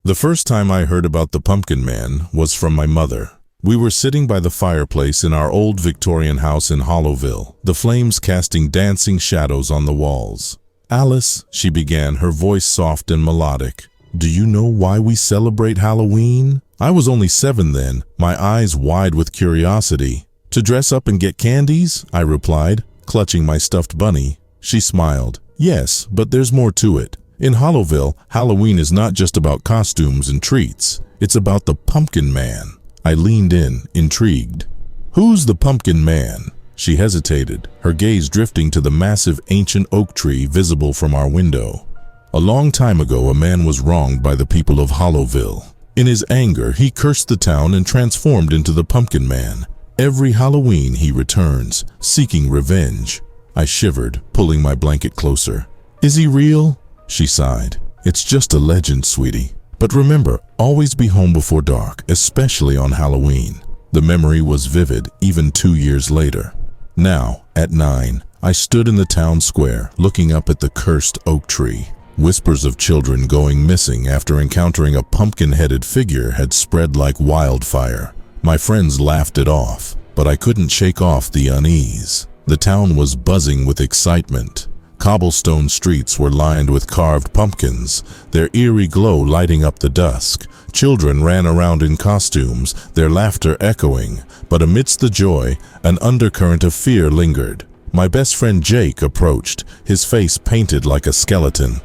The first time I heard about the Pumpkin Man was from my mother. We were sitting by the fireplace in our old Victorian house in Hollowville, the flames casting dancing shadows on the walls. "Alice," she began, her voice soft and melodic, "do you know why we celebrate Halloween?" I was only 7 then, my eyes wide with curiosity. "To dress up and get candies?" I replied, clutching my stuffed bunny. She smiled. "Yes, but there's more to it. In Hollowville, Halloween is not just about costumes and treats. It's about the Pumpkin Man." I leaned in, intrigued. "Who's the Pumpkin Man?" She hesitated, her gaze drifting to the massive ancient oak tree visible from our window. "A long time ago, a man was wronged by the people of Hollowville. In his anger, he cursed the town and transformed into the Pumpkin Man. Every Halloween, he returns, seeking revenge." I shivered, pulling my blanket closer. "Is he real?" She sighed. "It's just a legend, sweetie. But remember, always be home before dark, especially on Halloween." The memory was vivid, even 2 years later. Now, at 9, I stood in the town square, looking up at the cursed oak tree. Whispers of children going missing after encountering a pumpkin-headed figure had spread like wildfire. My friends laughed it off, but I couldn't shake off the unease. The town was buzzing with excitement. Cobblestone streets were lined with carved pumpkins, their eerie glow lighting up the dusk. Children ran around in costumes, their laughter echoing, but amidst the joy, an undercurrent of fear lingered. My best friend Jake approached, his face painted like a skeleton.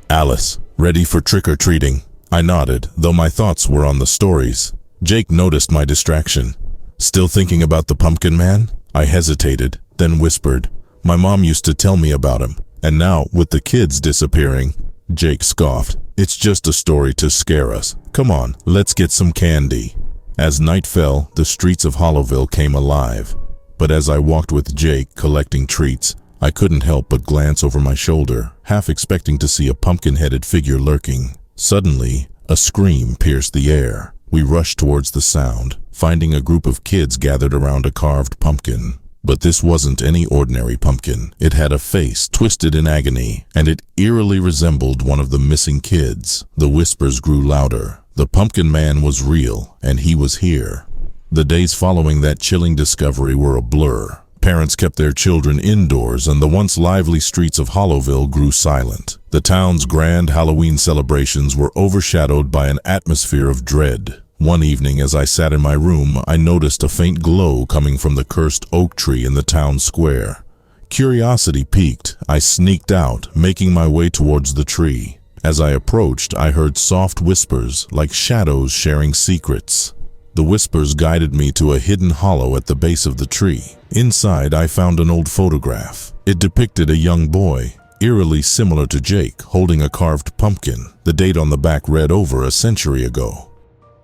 "Alice, ready for trick-or-treating?" I nodded, though my thoughts were on the stories. Jake noticed my distraction. "Still thinking about the Pumpkin Man?" I hesitated, then whispered, "My mom used to tell me about him. And now, with the kids disappearing..." Jake scoffed. "It's just a story to scare us. Come on, let's get some candy." As night fell, the streets of Hollowville came alive. But as I walked with Jake, collecting treats, I couldn't help but glance over my shoulder, half expecting to see a pumpkin-headed figure lurking. Suddenly, a scream pierced the air. We rushed towards the sound, finding a group of kids gathered around a carved pumpkin. But this wasn't any ordinary pumpkin. It had a face twisted in agony, and it eerily resembled one of the missing kids. The whispers grew louder. The Pumpkin Man was real, and he was here. The days following that chilling discovery were a blur. Parents kept their children indoors, and the once lively streets of Hollowville grew silent. The town's grand Halloween celebrations were overshadowed by an atmosphere of dread. One evening, as I sat in my room, I noticed a faint glow coming from the cursed oak tree in the town square. Curiosity piqued. I sneaked out, making my way towards the tree. As I approached, I heard soft whispers, like shadows sharing secrets. The whispers guided me to a hidden hollow at the base of the tree. Inside, I found an old photograph. It depicted a young boy, eerily similar to Jake, holding a carved pumpkin. The date on the back read over a century ago.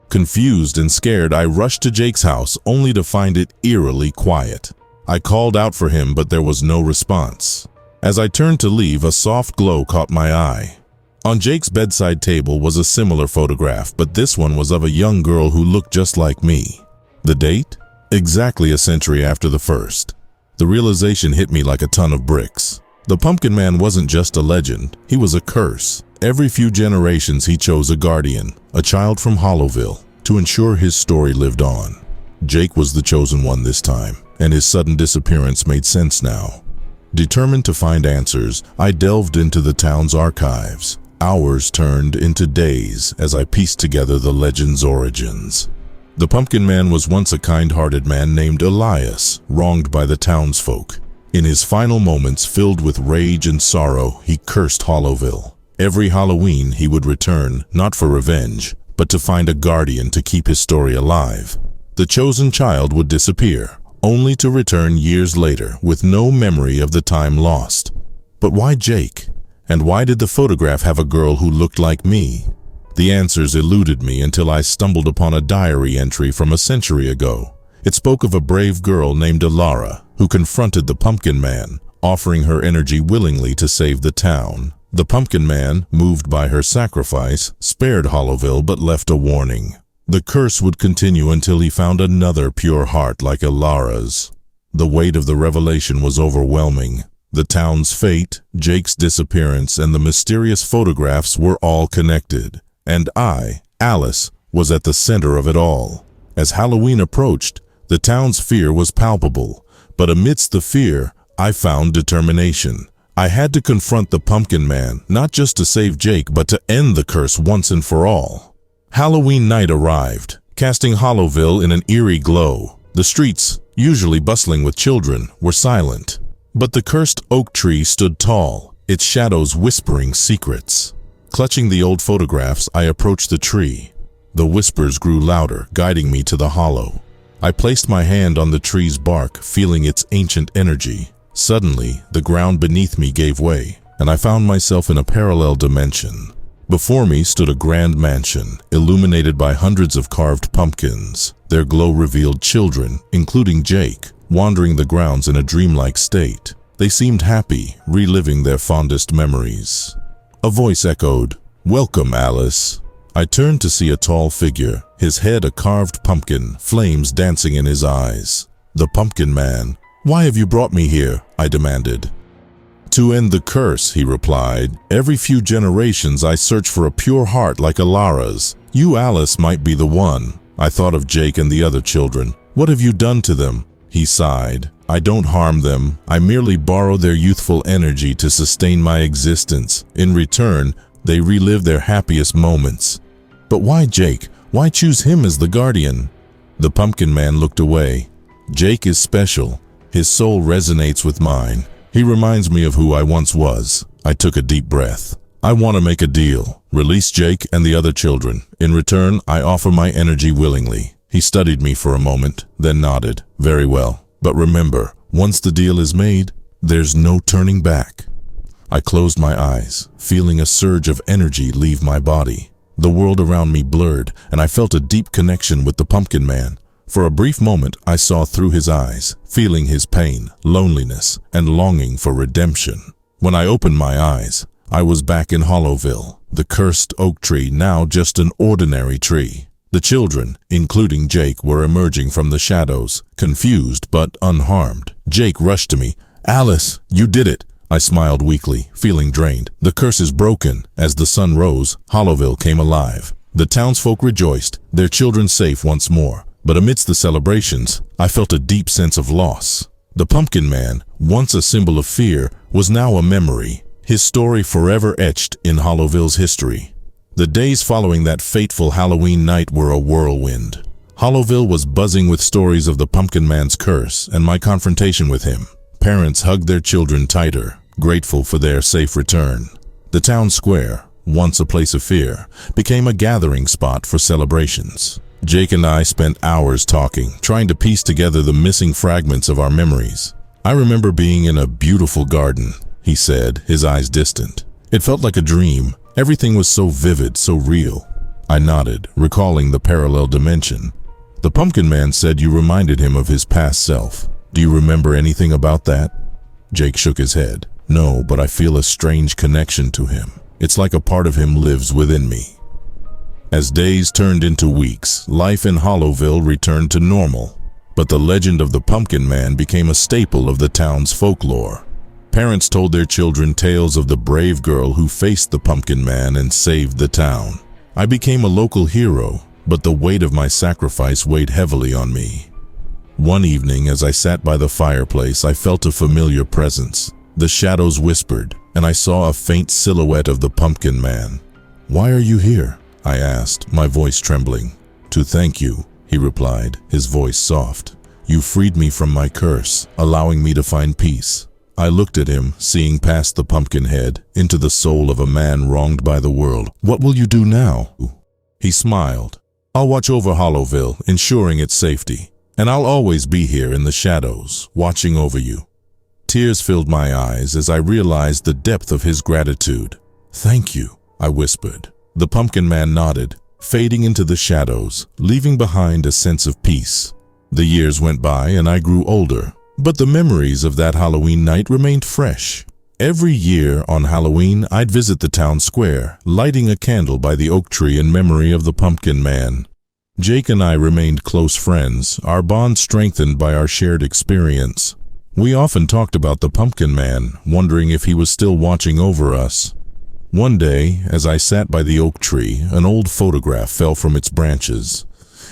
Confused and scared, I rushed to Jake's house, only to find it eerily quiet. I called out for him, but there was no response. As I turned to leave, a soft glow caught my eye. On Jake's bedside table was a similar photograph, but this one was of a young girl who looked just like me. The date? Exactly a century after the first. The realization hit me like a ton of bricks. The Pumpkin Man wasn't just a legend, he was a curse. Every few generations he chose a guardian, a child from Hollowville, to ensure his story lived on. Jake was the chosen one this time, and his sudden disappearance made sense now. Determined to find answers, I delved into the town's archives. Hours turned into days as I pieced together the legend's origins. The Pumpkin Man was once a kind-hearted man named Elias, wronged by the townsfolk. In his final moments, filled with rage and sorrow, he cursed Hollowville. Every Halloween, he would return, not for revenge, but to find a guardian to keep his story alive. The chosen child would disappear, only to return years later with no memory of the time lost. But why Jake? And why did the photograph have a girl who looked like me? The answers eluded me until I stumbled upon a diary entry from a century ago. It spoke of a brave girl named Alara, who confronted the Pumpkin Man, offering her energy willingly to save the town. The Pumpkin Man, moved by her sacrifice, spared Hollowville but left a warning. The curse would continue until he found another pure heart like Alara's. The weight of the revelation was overwhelming. The town's fate, Jake's disappearance, and the mysterious photographs were all connected. And I, Alice was at the center of it all. As Halloween approached, the town's fear was palpable, but amidst the fear, I found determination. I had to confront the Pumpkin Man, not just to save Jake, but to end the curse once and for all. Halloween night arrived, casting Hollowville in an eerie glow. The streets, usually bustling with children, were silent. But the cursed oak tree stood tall, its shadows whispering secrets. Clutching the old photographs, I approached the tree. The whispers grew louder, guiding me to the hollow. I placed my hand on the tree's bark, feeling its ancient energy. Suddenly, the ground beneath me gave way, and I found myself in a parallel dimension. Before me stood a grand mansion, illuminated by hundreds of carved pumpkins. Their glow revealed children, including Jake, wandering the grounds in a dreamlike state. They seemed happy, reliving their fondest memories. A voice echoed, "Welcome, Alice." I turned to see a tall figure, his head a carved pumpkin, flames dancing in his eyes. The Pumpkin Man. "Why have you brought me here?" I demanded. "To end the curse," he replied. "Every few generations I search for a pure heart like Alara's. You, Alice, might be the one." I thought of Jake and the other children. "What have you done to them?" He sighed. "I don't harm them. I merely borrow their youthful energy to sustain my existence. In return, they relive their happiest moments." "But why Jake? Why choose him as the guardian?" The Pumpkin Man looked away. "Jake is special. His soul resonates with mine. He reminds me of who I once was." I took a deep breath. "I want to make a deal. Release Jake and the other children. In return, I offer my energy willingly." He studied me for a moment, then nodded. "Very well. But remember, once the deal is made, there's no turning back." I closed my eyes, feeling a surge of energy leave my body. The world around me blurred, and I felt a deep connection with the Pumpkin Man. For a brief moment, I saw through his eyes, feeling his pain, loneliness, and longing for redemption. When I opened my eyes, I was back in Hollowville, the cursed oak tree now just an ordinary tree. The children, including Jake, were emerging from the shadows, confused but unharmed. Jake rushed to me. "Alice, you did it!" I smiled weakly, feeling drained. "The curse is broken." As the sun rose, Hollowville came alive. The townsfolk rejoiced, their children safe once more. But amidst the celebrations, I felt a deep sense of loss. The Pumpkin Man, once a symbol of fear, was now a memory, his story forever etched in Hollowville's history. The days following that fateful Halloween night were a whirlwind. Hollowville was buzzing with stories of the Pumpkin Man's curse and my confrontation with him. Parents hugged their children tighter, grateful for their safe return. The town square, once a place of fear, became a gathering spot for celebrations. Jake and I spent hours talking, trying to piece together the missing fragments of our memories. "I remember being in a beautiful garden," he said, his eyes distant. "It felt like a dream. Everything was so vivid, so real." I nodded, recalling the parallel dimension. "The Pumpkin Man said you reminded him of his past self. Do you remember anything about that?" Jake shook his head. "No, but I feel a strange connection to him. It's like a part of him lives within me." As days turned into weeks, life in Hollowville returned to normal. But the legend of the Pumpkin Man became a staple of the town's folklore. Parents told their children tales of the brave girl who faced the Pumpkin Man and saved the town. I became a local hero, but the weight of my sacrifice weighed heavily on me. One evening, as I sat by the fireplace, I felt a familiar presence. The shadows whispered, and I saw a faint silhouette of the Pumpkin Man. "Why are you here?" I asked, my voice trembling. "To thank you," he replied, his voice soft. "You freed me from my curse, allowing me to find peace." I looked at him, seeing past the pumpkin head, into the soul of a man wronged by the world. "What will you do now?" He smiled. "I'll watch over Hollowville, ensuring its safety. And I'll always be here in the shadows, watching over you." Tears filled my eyes as I realized the depth of his gratitude. "Thank you," I whispered. The Pumpkin Man nodded, fading into the shadows, leaving behind a sense of peace. The years went by and I grew older, but the memories of that Halloween night remained fresh. Every year on Halloween, I'd visit the town square, lighting a candle by the oak tree in memory of the Pumpkin Man. Jake and I remained close friends, our bond strengthened by our shared experience. We often talked about the Pumpkin Man, wondering if he was still watching over us. One day, as I sat by the oak tree, an old photograph fell from its branches.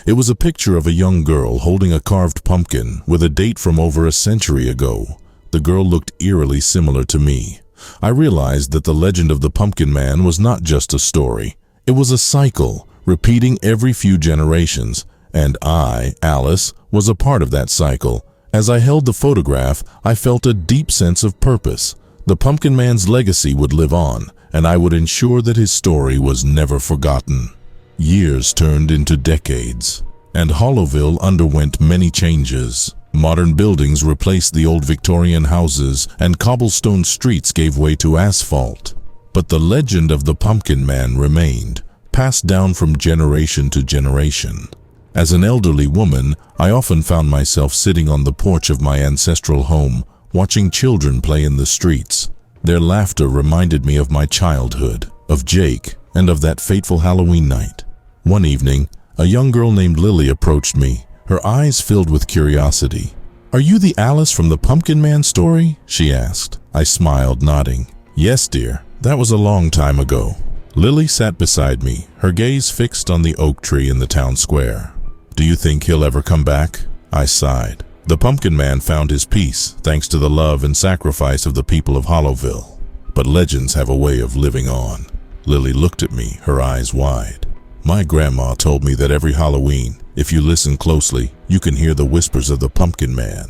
It was a picture of a young girl holding a carved pumpkin with a date from over a century ago. The girl looked eerily similar to me. I realized that the legend of the Pumpkin Man was not just a story. It was a cycle, repeating every few generations, and I, Alice, was a part of that cycle. As I held the photograph, I felt a deep sense of purpose. The Pumpkin Man's legacy would live on, and I would ensure that his story was never forgotten. Years turned into decades, and Hollowville underwent many changes. Modern buildings replaced the old Victorian houses, and cobblestone streets gave way to asphalt. But the legend of the Pumpkin Man remained, passed down from generation to generation. As an elderly woman, I often found myself sitting on the porch of my ancestral home, watching children play in the streets. Their laughter reminded me of my childhood, of Jake, and of that fateful Halloween night. One evening, a young girl named Lily approached me, her eyes filled with curiosity. "Are you the Alice from the Pumpkin Man story?" she asked. I smiled, nodding. "Yes, dear. That was a long time ago." Lily sat beside me, her gaze fixed on the oak tree in the town square. "Do you think he'll ever come back?" I sighed. The Pumpkin Man found his peace, thanks to the love and sacrifice of the people of Hollowville. But legends have a way of living on. Lily looked at me, her eyes wide. "My grandma told me that every Halloween, if you listen closely, you can hear the whispers of the Pumpkin Man."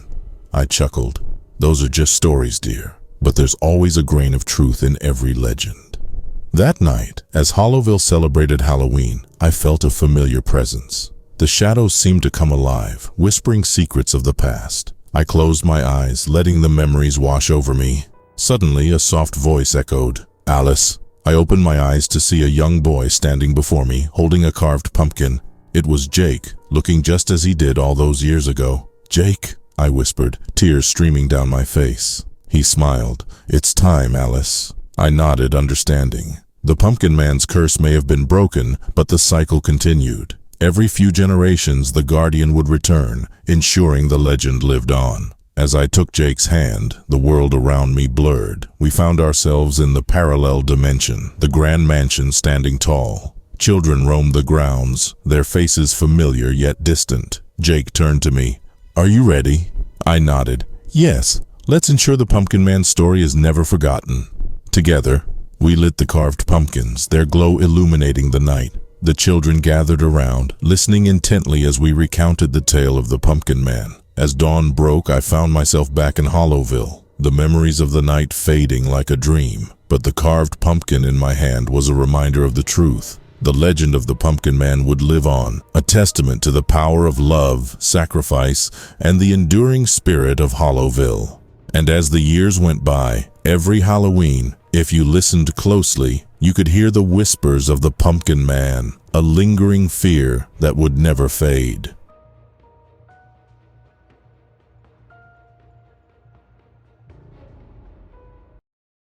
I chuckled. "Those are just stories, dear, but there's always a grain of truth in every legend." That night, as Hollowville celebrated Halloween, I felt a familiar presence. The shadows seemed to come alive, whispering secrets of the past. I closed my eyes, letting the memories wash over me. Suddenly, a soft voice echoed, "Alice." I opened my eyes to see a young boy standing before me, holding a carved pumpkin. It was Jake, looking just as he did all those years ago. "Jake," I whispered, tears streaming down my face. He smiled. "It's time, Alice." I nodded, understanding. The Pumpkin Man's curse may have been broken, but the cycle continued. Every few generations, the guardian would return, ensuring the legend lived on. As I took Jake's hand, the world around me blurred. We found ourselves in the parallel dimension, the grand mansion standing tall. Children roamed the grounds, their faces familiar yet distant. Jake turned to me. "Are you ready?" I nodded. "Yes, let's ensure the Pumpkin Man's story is never forgotten." Together, we lit the carved pumpkins, their glow illuminating the night. The children gathered around, listening intently as we recounted the tale of the Pumpkin Man. As dawn broke, I found myself back in Hollowville, the memories of the night fading like a dream. But the carved pumpkin in my hand was a reminder of the truth. The legend of the Pumpkin Man would live on, a testament to the power of love, sacrifice, and the enduring spirit of Hollowville. And as the years went by, every Halloween, if you listened closely, you could hear the whispers of the Pumpkin Man, a lingering fear that would never fade.